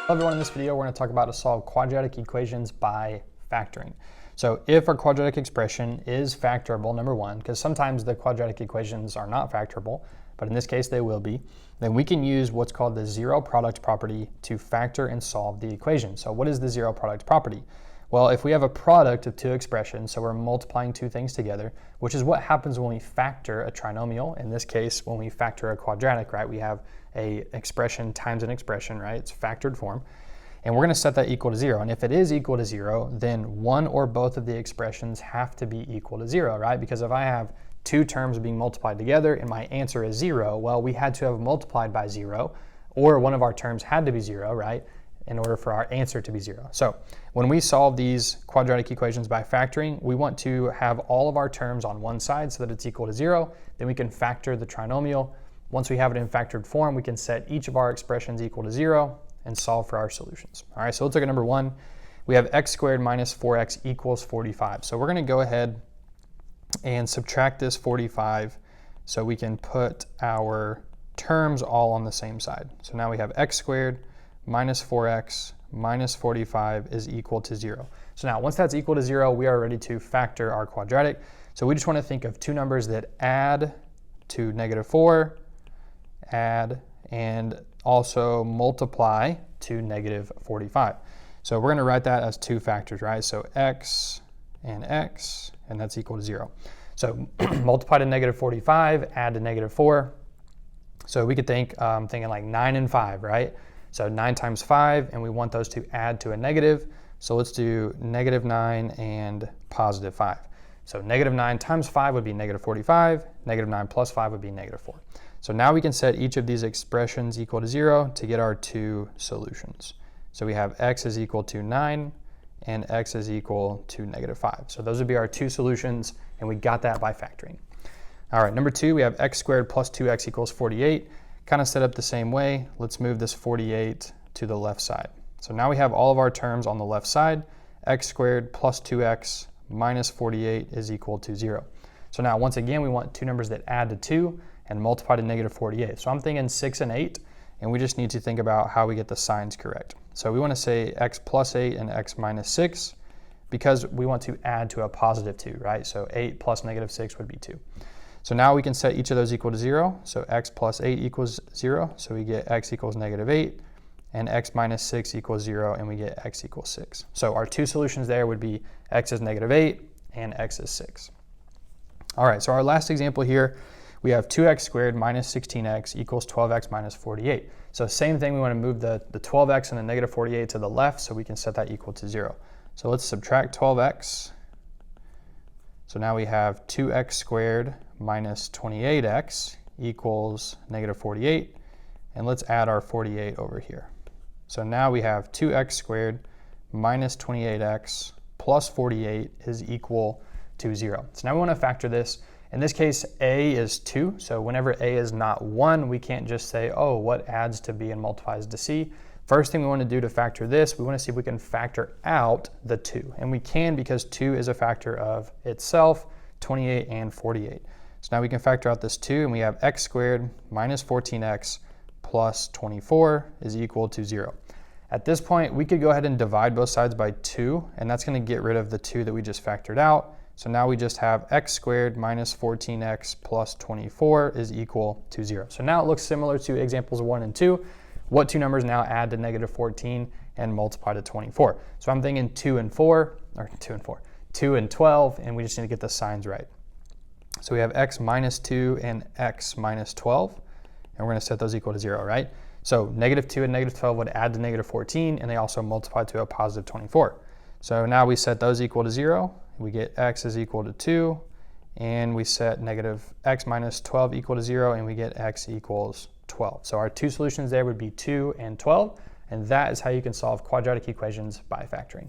Hello everyone, in this video we're going to talk about how to solve quadratic equations by factoring. So if our quadratic expression is factorable, number one, because sometimes the quadratic equations are not factorable, but in this case they will be, then we can use what's called the zero product property to factor and solve the equation. So what is the zero product property? Well, if we have a product of two expressions, so we're multiplying two things together, which is what happens when we factor a trinomial. In this case, when we factor a quadratic, right, we have a expression times an expression, right? It's factored form. And we're going to set that equal to 0. And if it is equal to 0, then one or both of the expressions have to be equal to 0, right? Because if I have two terms being multiplied together and my answer is 0, well, we had to have multiplied by 0, or one of our terms had to be 0, right, in order for our answer to be 0. So when we solve these quadratic equations by factoring, we want to have all of our terms on one side so that it's equal to 0. Then we can factor the trinomial. Once we have it in factored form, we can set each of our expressions equal to 0 and solve for our solutions. All right, so let's look at number one. We have x squared minus 4x equals 45. So we're going to go ahead and subtract this 45 so we can put our terms all on the same side. So now we have x squared minus 4x minus 45 is equal to 0. So now once that's equal to 0, we are ready to factor our quadratic. So we just want to think of two numbers that add to -4, add, and also multiply to -45. So we're going to write that as two factors, right? So x, and that's equal to 0. So multiply to -45, add to -4. So we could think, thinking like 9 and 5, right? So 9 times 5, and we want those to add to a negative. So let's do -9 and +5. So -9 times 5 would be -45, -9 plus 5 would be -4. So now we can set each of these expressions equal to 0 to get our two solutions. So we have x is equal to 9 and x is equal to -5. So those would be our two solutions, and we got that by factoring. All right, number two, we have x squared plus 2x equals 48. Kind of set up the same way. Let's move this 48 to the left side. So now we have all of our terms on the left side. X squared plus 2x minus 48 is equal to 0. So now once again, we want two numbers that add to 2 and multiply to -48. So I'm thinking 6 and 8, and we just need to think about how we get the signs correct. So we want to say x plus 8 and x minus 6 because we want to add to a positive 2, right? So 8 plus -6 would be 2. So now we can set each of those equal to 0. So x plus 8 equals 0. So we get x equals -8, and x minus 6 equals 0, and we get x equals 6. So our two solutions there would be x is -8 and x is 6. All right, so our last example here, we have 2x squared minus 16x equals 12x minus 48. So same thing, we want to move the 12x and the -48 to the left so we can set that equal to 0. So let's subtract 12x. So now we have 2x squared minus 28x equals -48. And let's add our 48 over here. So now we have 2x squared minus 28x plus 48 is equal to 0. So now we want to factor this. In this case, a is 2. So whenever a is not 1, we can't just say, oh, what adds to b and multiplies to c. First thing we want to do to factor this, we want to see if we can factor out the 2. And we can because 2 is a factor of itself, 28 and 48. So now we can factor out this 2, and we have x squared minus 14x plus 24 is equal to 0. At this point, we could go ahead and divide both sides by 2, and that's going to get rid of the 2 that we just factored out. So now we just have x squared minus 14x plus 24 is equal to 0. So now it looks similar to examples 1 and 2. What two numbers now add to -14 and multiply to 24? So I'm thinking 2 and 12, and we just need to get the signs right. So we have x minus 2 and x minus 12, and we're going to set those equal to 0, right? So -2 and -12 would add to -14, and they also multiply to a positive 24. So now we set those equal to 0. We get x is equal to 2, and we set -x minus 12 equal to 0, and we get x equals 12. So our two solutions there would be 2 and 12, and that is how you can solve quadratic equations by factoring.